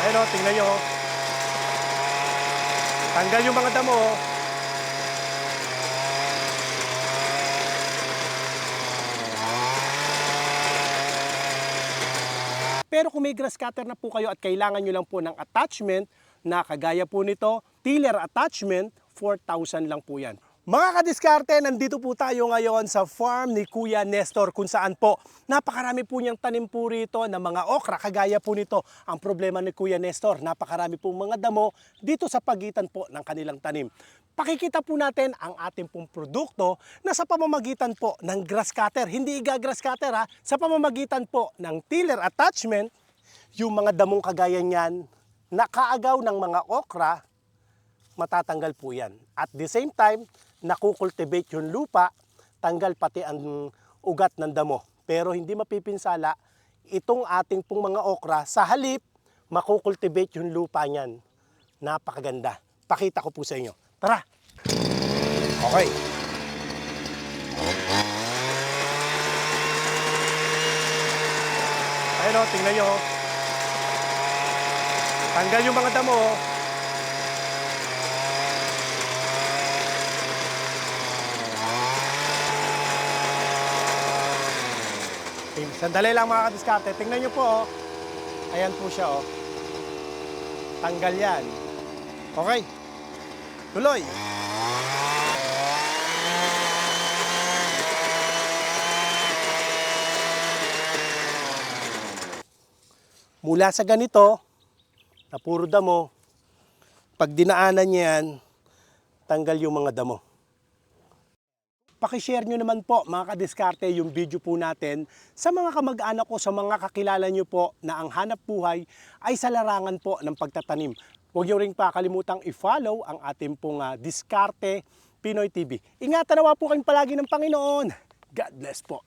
Ayun o, tingnan nyo. Tanggal yung mga damo. Pero kung may grass cutter na po kayo at kailangan nyo lang po ng attachment na kagaya po nito, tiller attachment, 4,000 lang po yan. Mga kadiskarte, nandito po tayo ngayon sa farm ni Kuya Nestor kung saan po napakarami po niyang tanim po rito ng mga okra kagaya po nito. Ang problema ni Kuya Nestor, napakarami po mga damo dito sa pagitan po ng kanilang tanim. Pakikita po natin ang ating pong produkto na sa pamamagitan po ng grass cutter, hindi grass cutter ha, sa pamamagitan po ng tiller attachment, yung mga damong kagaya niyan, nakaagaw ng mga okra, matatanggal po yan. At the same time, nakukultivate yung lupa, tanggal pati ang ugat ng damo. Pero hindi mapipinsala itong ating pong mga okra, sa halip, makukultivate yung lupa niyan. Napakaganda. Pakita ko po sa inyo. Tara! Okay. Ayun o, tingnan nyo. Tanggal yung mga damo. Sandali lang mga kadiskarte. Tingnan nyo po, oh. Ayan po siya, oh. Tanggal yan. Okay. Tuloy. Mula sa ganito, na puro damo, pag dinaanan niya yan, tanggal yung mga damo. Pakishare nyo naman po mga kadiskarte yung video po natin sa mga kamag-anak ko, sa mga kakilala nyo po na ang hanap buhay ay sa larangan po ng pagtatanim. Huwag nyo rin pa kalimutang i-follow ang ating pong Diskarte Pinoy TV. Ingatan nawa po kayong palagi ng Panginoon. God bless po.